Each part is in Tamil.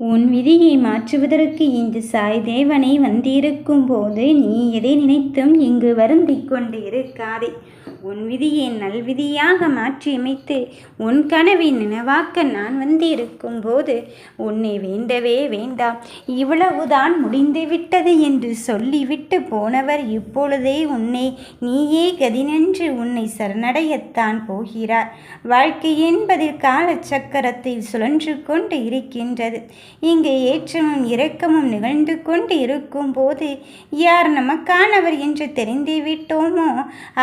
உன் விதியை மாற்றுவதற்கு இந்த சாய் தேவனை வந்திருக்கும் போது நீ எதை நினைத்தும் இங்கு வருந்திக் கொண்டு இருக்காதே. உன் விதியை நல்விதியாக மாற்றியமைத்து உன் கனவை நினைவாக்க நான் வந்திருக்கும் போது உன்னை வேண்டவே வேண்டாம், இவ்வளவுதான் முடிந்துவிட்டது என்று சொல்லிவிட்டு போனவர் இப்பொழுதே உன்னை நீயே கதினென்று உன்னை சரணடையத்தான் போகிறார். வாழ்க்கை என்பது காலச்சக்கரத்தில் சுழன்று கொண்டு இருக்கின்றது. இங்கு ஏற்றமும் இரக்கமும் நிகழ்ந்து கொண்டு இருக்கும் போது யார் நமக்கானவர் என்று தெரிந்துவிட்டோமோ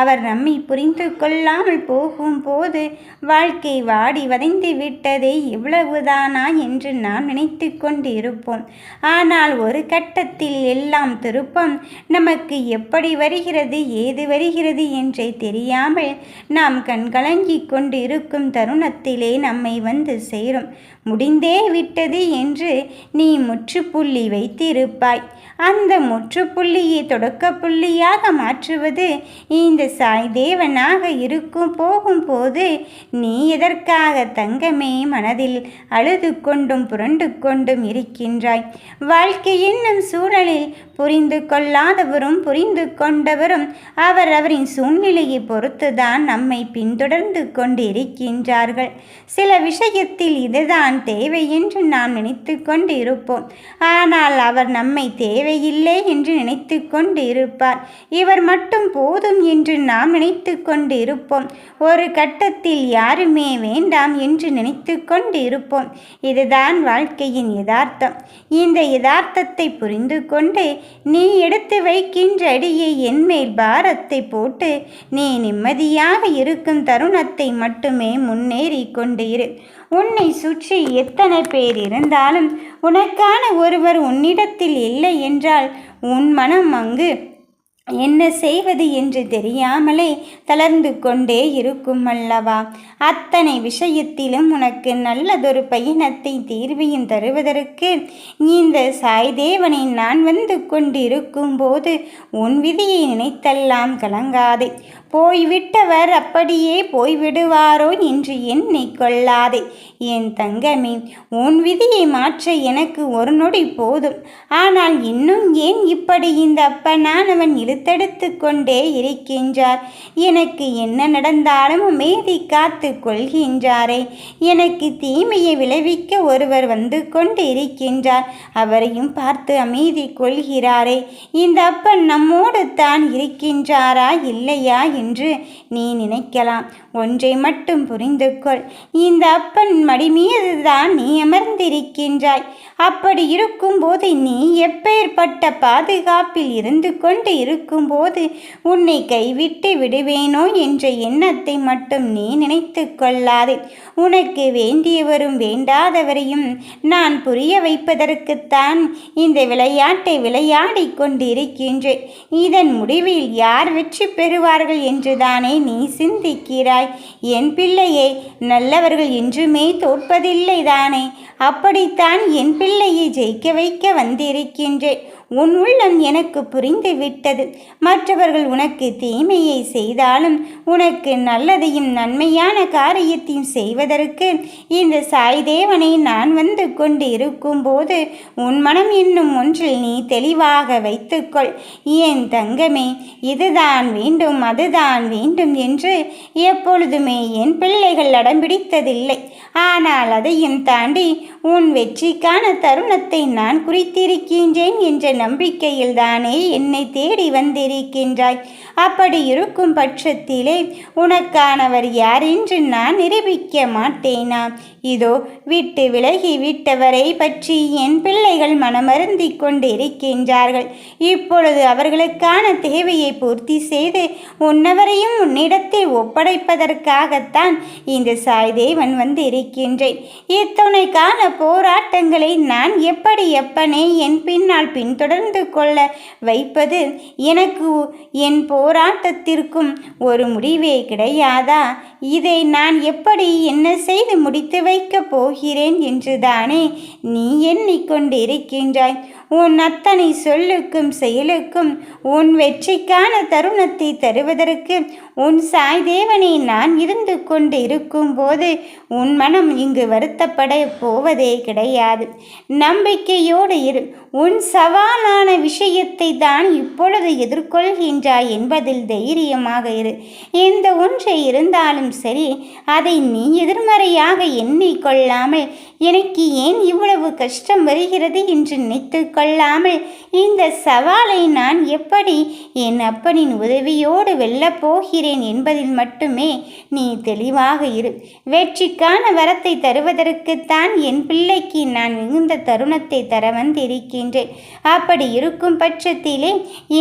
அவர் நம்மை புரிந்து கொள்ளாமல் போகும்போது வாழ்க்கை வாடி வதைந்து விட்டதே இவ்வளவுதானா என்று நாம் நினைத்து கொண்டு இருப்போம். ஆனால் ஒரு கட்டத்தில் எல்லாம் திருப்பம் நமக்கு எப்படி வருகிறது ஏது வருகிறது என்றே தெரியாமல் நாம் கண்கலங்கி கொண்டு இருக்கும் தருணத்திலே நம்மை வந்து சேரும். முடிந்தே விட்டது என்று நீ முற்றுப்புள்ளி வைத்திருப்பாய். அந்த முற்றுப்புள்ளியை தொடக்க புள்ளியாக மாற்றுவது இந்த சாய் தேவனாக இருக்கும் போகும்போது நீ எதற்காக தங்கமே மனதில் அழுது கொண்டும் புரண்டு கொண்டும் இருக்கின்றாய்? வாழ்க்கை என்னும் சூழலில் புரிந்து கொள்ளாதவரும் புரிந்து கொண்டவரும் அவரின் சூழ்நிலையை பொறுத்துதான் நம்மை பின்தொடர்ந்து கொண்டு இருக்கின்றார்கள். சில விஷயத்தில் இதுதான் தேவை என்று நாம் நினைத்து கொண்டு இருப்போம். ஆனால் அவர் நம்மை தேவையில்லை என்று நினைத்து கொண்டு இருப்பார். இவர் மட்டும் போதும் என்று நாம் நினைத்து கொண்டு இருப்போம். ஒரு கட்டத்தில் யாருமே வேண்டாம் என்று நினைத்து கொண்டு இருப்போம். இதுதான் வாழ்க்கையின் யதார்த்தம். இந்த யதார்த்தத்தை புரிந்து கொண்டு நீ எடுத்து வைக்கின்ற அடியை என்மேல் பாரத்தை போட்டு நீ நிம்மதியாக இருக்கும் தருணத்தை மட்டுமே முன்னேறி கொண்டு இரு. உன்னை சுற்றி எத்தனை பேர் இருந்தாலும் உனக்கான ஒருவர் உன்னிடத்தில் இல்லை என்றால் உன் மனம் அங்கு என்ன செய்வது என்று தெரியாமலே தளர்ந்து கொண்டே இருக்கும் அல்லவா? அத்தனை விஷயத்திலும் உனக்கு நல்லதொரு பயணத்தை தீர்வையும் தருவதற்கு இந்த சாய் தேவனை நான் வந்து கொண்டிருக்கும் போது உன் விதியை நினைத்தெல்லாம் கலங்காதே. போய்விட்டவர் அப்படியே போய்விடுவாரோ என்று எண்ணி கொள்ளாதே. என் தங்கமே, உன் விதியை மாற்ற எனக்கு ஒரு நொடி போதும். ஆனால் இன்னும் ஏன் இப்படி இந்த அப்பனானவன் இழுத்தெடுத்து கொண்டே இருக்கின்றார்? எனக்கு என்ன நடந்தாலும் அமைதி காத்து கொள்கின்றாரே. எனக்கு தீமையை விளைவிக்க ஒருவர் வந்து கொண்டு இருக்கின்றார். அவரையும் பார்த்து அமைதி கொள்கிறாரே. இந்த அப்பன் நம்மோடு தான் இருக்கின்றாரா இல்லையா என்று நீ நினைக்கலாம். ஒன்றை மட்டும் புரிந்து கொள், இந்த அப்பன் மடி மீதுதான் நீ அமர்ந்திருக்கின்றாய். அப்படி இருக்கும்போது நீ எப்பேற்பட்ட பாதுகாப்பில் இருந்து கொண்டு இருக்கும்போது உன்னை கைவிட்டு விடுவேனோ என்ற எண்ணத்தை மட்டும் நீ நினைத்து கொள்ளாதே. உனக்கு வேண்டியவரும் வேண்டாதவரையும் நான் புரிய வைப்பதற்குத்தான் இந்த விளையாட்டை விளையாடி கொண்டிருக்கின்றேன். இதன் முடிவில் யார் வெற்றி பெறுவார்கள் என்றுதானே நீ சிந்திக்கிறாய். என் பிள்ளையை நல்லவர்கள் என்றுமே தோற்பதில்லை தானே. அப்படித்தான் என் பிள்ளையை ஜெயிக்க வைக்க வந்திருக்கின்றேன். உன் உள்ளம் எனக்கு புரிந்து விட்டது. மற்றவர்கள் உனக்கு தீமையை செய்தாலும் உனக்கு நல்லதையும் நன்மையான காரியத்தையும் செய்வதற்கு இந்த சாய் தேவனை நான் வந்து கொண்டு இருக்கும்போது உன் மனம் என்னும் ஒன்றில் நீ தெளிவாக வைத்துக்கொள். என் தங்கமே, இதுதான் வேண்டும் அதுதான் வேண்டும் என்று எப்பொழுதுமே என் பிள்ளைகள் அடம்பிடித்ததில்லை. ஆனால் அதையும் தாண்டி உன் வெற்றிக்கான தருணத்தை நான் குறித்திருக்கின்றேன் என்ற நம்பிக்கையில் தானே என்னை தேடி வந்திருக்கின்றாய். அப்படி இருக்கும் பட்சத்திலே உனக்கானவர் யார் என்று நான் நிரூபிக்க மாட்டேனா? இதோ விட்டு விலகி விட்டவரை பற்றி என் பிள்ளைகள் மனமருந்தி கொண்டு இருக்கின்றார்கள். இப்பொழுது அவர்களுக்கான தேவையை பூர்த்தி செய்து உன்னவரையும் உன்னிடத்தில் ஒப்படைப்பதற்காகத்தான் இந்த சாய் தேவன் வந்து இருக்கின்றேன். இத்துணை கால போராட்டங்களை நான் எப்படி எப்பனே என் பின்னால் பின்தொடர்ந்து கொள்ள வைப்பது? எனக்கு என் போராட்டத்திற்கும் ஒரு முடிவே கிடையாதா? இதை நான் எப்படி என்ன செய்து முடித்து வைக்கப் போகிறேன் என்றுதானே நீ எண்ணிக்கொண்டிருக்கின்றாய். உன் அத்தனை சொல்லுக்கும் செயலுக்கும் உன் வெற்றிக்கான தருணத்தை தருவதற்கு உன் சாய்தேவனை நான் இருந்து கொண்டு இருக்கும்போது உன் மனம் இங்கு வருத்தப்பட போவதே கிடையாது. நம்பிக்கையோடு இரு. உன் சவாலான விஷயத்தை தான் இப்பொழுது எதிர்கொள்கின்றாய் என்பதில் தைரியமாக இரு. எந்த ஒன்றை இருந்தாலும் சரி, அதை நீ எதிர்மறையாக எண்ணிக்கொள்ளாமல் எனக்கு ஏன் இவ்வளவு கஷ்டம் வருகிறது என்று நினைத்து கொள்ளாமல் இந்த சவாலை நான் எப்படி என் அப்பனின் உதவியோடு வெல்லப் போகிறேன் என்பதில் மட்டுமே நீ தெளிவாக இரு. வெற்றிக்கான வரத்தை தருவதற்குத்தான் என் பிள்ளைக்கு நான் மிகுந்த தருணத்தை தர வந்திருக்கின்றேன். அப்படி இருக்கும் பட்சத்திலே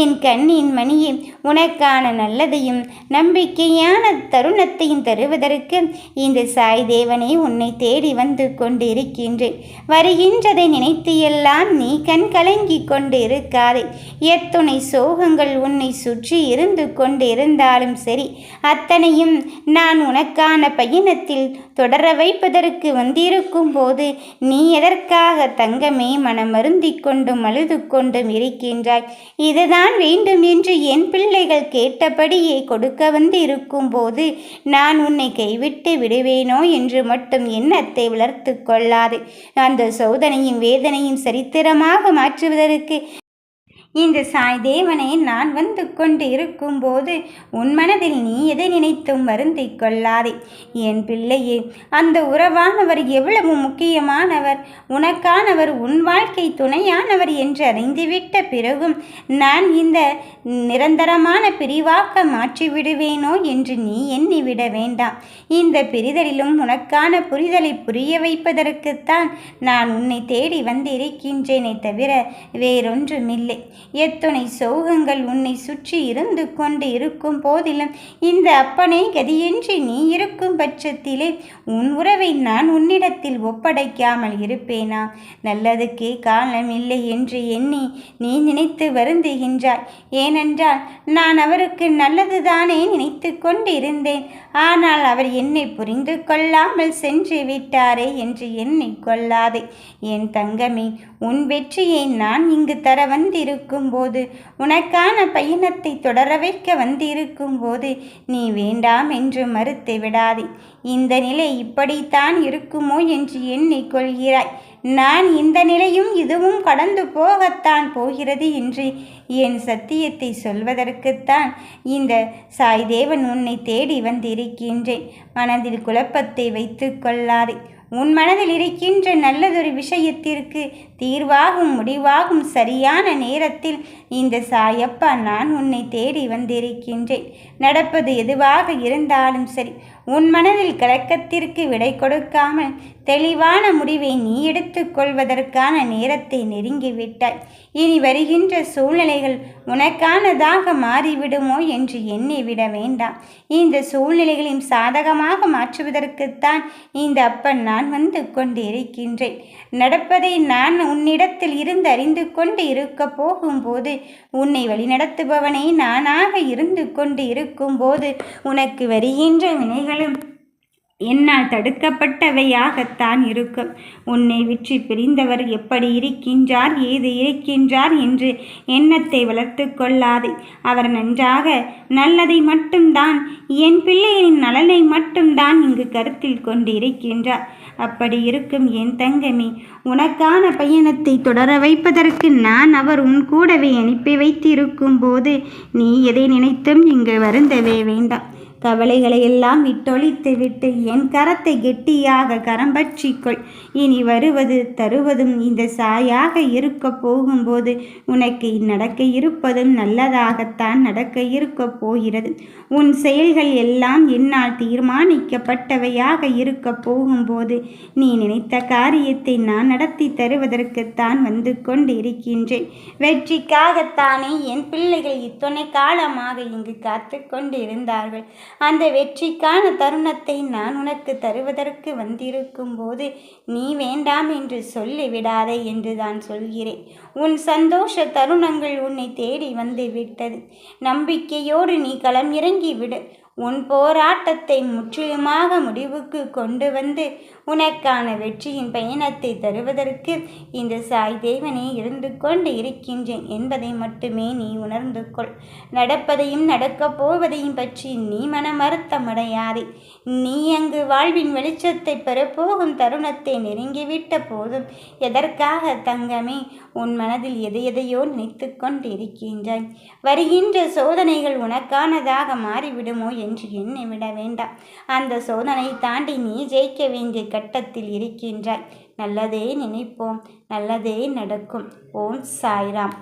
என் கண்ணின் மணியை உனக்கான நல்லதையும் நம்பிக்கையான தருணத்தையும் தருவதற்கு இந்த சாய்தேவனை உன்னை தேடி வந்து கொண்டிருக்கின்றேன். வருகின்றதை நினைத்து எல்லாம் நீ கண் கலங்கி கொண்டு இருக்காதே. எத்துணை சோகங்கள் உன்னை சுற்றி இருந்து கொண்டு இருந்தாலும் சரி, அத்தனையும் நான் உனக்கான பயணத்தில் தொடர வைப்பதற்கு வந்திருக்கும் போது நீ எதற்காக தங்கமே மனம் வருந்தி கொண்டும் அழுது கொண்டும் இருக்கின்றாய்? இதுதான் வேண்டும் என்று என் பிள்ளைகள் கேட்டபடியே கொடுக்க வந்து இருக்கும் போது நான் உன்னை கைவிட்டு விடுவேனோ என்று மட்டும் எண்ணத்தை வளர்த்து கொள்ளாது. அந்த சோதனையும் வேதனையும் சரித்திரமாக மாற்றுவதற்கு இந்த சாய்தேவனை நான் வந்து கொண்டு இருக்கும்போது உன் மனதில் நீ எதை நினைத்தும் வருந்தி கொள்ளாதே. என் பிள்ளையே, அந்த உறவானவர் எவ்வளவு முக்கியமானவர், உனக்கானவர், உன் வாழ்க்கை துணையானவர் என்று அறிந்துவிட்ட பிறகும் நான் இந்த நிரந்தரமான பிரிவாக்க மாற்றிவிடுவேனோ என்று நீ எண்ணிவிட வேண்டாம். இந்த பிரிதலிலும் உனக்கான புரிதலை புரிய வைப்பதற்குத்தான் நான் உன்னை தேடி வந்து இருக்கின்றேனே தவிர வேறொன்றுமில்லை. எத்துணை சோகங்கள் உன்னை சுற்றி இருந்து கொண்டு இருக்கும் போதிலும் இந்த அப்பனே கதியின்றி நீ இருக்கும் பட்சத்திலே உன் உறவை நான் உன்னிடத்தில் ஒப்படைக்காமல் இருப்பேனா? நல்லதுக்கே காலம் இல்லை என்று எண்ணி நீ நினைத்து வருந்துகின்றாய். ஏனென்றால் நான் அவருக்கு நல்லதுதானே நினைத்து கொண்டு இருந்தேன். ஆனால் அவர் என்னை புரிந்து கொள்ளாமல் சென்று விட்டாரே என்று எண்ணிக்கொள்ளாதே. என் தங்கமே, உன் வெற்றியை நான் இங்கு தர வந்திருக்கும் போது, உனக்கான பயணத்தை தொடர வைக்க வந்திருக்கும் போது நீ வேண்டாம் என்று மறுத்து விடாதே. இந்த நிலை இப்படித்தான் இருக்குமோ என்று எண்ணிக்கொள்கிறாய். நான் இந்த நிலையும் இதுவும் கடந்து போகத்தான் போகிறது என்று என் சத்தியத்தை சொல்வதற்குத்தான் இந்த சாய்தேவன் உன்னை தேடி வந்திருக்கின்றேன். மனதில் குழப்பத்தை வைத்து கொள்ளாதே. உன் மனதில் இருக்கின்ற நல்லதொரு விஷயத்திற்கு தீர்வாகும் முடிவாகும் சரியான நேரத்தில் இந்த சாயப்பா நான் உன்னை தேடி வந்திருக்கின்றேன். நடப்பது எதுவாக இருந்தாலும் சரி, உன் மனதில் கலக்கத்திற்கு விடை கொடுக்காமல் தெளிவான முடிவை நீ எடுத்துக்கொள்வதற்கான நேரத்தை நெருங்கிவிட்டாய். இனி வருகின்ற சூழ்நிலைகள் உனக்கானதாக மாறிவிடுமோ என்று எண்ணிவிட வேண்டாம். இந்த சூழ்நிலைகளையும் சாதகமாக மாற்றுவதற்குத்தான் இந்த அப்பன் நான் வந்து கொண்டு இருக்கின்றேன். நடப்பதை நான் உன்னிடத்தில் இருந்து அறிந்து கொண்டு இருக்க போகும்போது, உன்னை வழிநடத்துபவனை நானாக இருந்து கொண்டு இருக்கும்போது உனக்கு வருகின்ற வினைகளும் என்னால் தடுக்கப்பட்டவையாகத்தான் இருக்கும். உன்னை விற்று பிரிந்தவர் எப்படி இருக்கின்றார், ஏது இருக்கின்றார் என்று எண்ணத்தை வளர்த்து கொள்ளாதே. அவர் நன்றாக நல்லதை மட்டும்தான், என் பிள்ளையின் நலனை மட்டும்தான் இங்கு கருத்தில் கொண்டு இருக்கின்றார். அப்படி இருக்கும் என் தங்கமே, உனக்கான பயணத்தை தொடர வைப்பதற்கு நான் அவர் உன் கூடவே அனுப்பி வைத்திருக்கும் போது நீ எதை நினைத்தும் இங்கு வருந்தவே வேண்டாம். கவலைகளை எல்லாம் விட்டொழித்து விட்டு என் கரத்தை கெட்டியாக கரம் பற்றிக்கொள். இனி வருவது தருவதும் இந்த சாயாக இருக்க போகும்போது உனக்கு நடக்க இருப்பதும் நல்லதாகத்தான் நடக்க இருக்க போகிறது. உன் செயல்கள் எல்லாம் என்னால் தீர்மானிக்கப்பட்டவையாக இருக்க போகும்போது நீ நினைத்த காரியத்தை நான் நடத்தி தருவதற்குத்தான் வந்து கொண்டு இருக்கின்றேன். வெற்றிக்காகத்தானே என் பிள்ளைகள் இத்தனை காலமாக இங்கு காத்து கொண்டு இருந்தார்கள். அந்த வெற்றிக்கான தருணத்தை நான் உனக்கு தருவதற்கு வந்திருக்கும் போது நீ வேண்டாம் என்று சொல்லிவிடாதே என்று தான் சொல்கிறேன். உன் சந்தோஷ தருணங்கள் உன்னை தேடி வந்து விட்டது. நம்பிக்கையோடு நீ களம் இறங்கி விடு. உன் போராட்டத்தை முற்றிலுமாக முடிவுக்கு கொண்டு வந்து உனக்கான வெற்றியின் பயணத்தை தருவதற்கு இந்த சாய் தேவனே இருந்து கொண்டு இருக்கின்றேன் என்பதை மட்டுமே நீ உணர்ந்து கொள். நடப்பதையும் நடக்கப் போவதையும் பற்றி நீ மனமருத்தமடையாதே. நீ அங்கு வாழ்வின் வெளிச்சத்தை பெறப்போகும் தருணத்தை நெருங்கிவிட்ட போதும் எதற்காக தங்கமே உன் மனதில் எதையோ நினைத்து கொண்டு இருக்கின்றாய்? வருகின்ற சோதனைகள் உனக்கானதாக மாறிவிடுமோ என்று எண்ணி விட வேண்டாம். அந்த சோதனை தாண்டி நீ ஜெயிக்க வேண்டிய கட்டத்தில் இருக்கின்றாய். நல்லதே நினைப்போம், நல்லதே நடக்கும். ஓம் சாய்ராம்.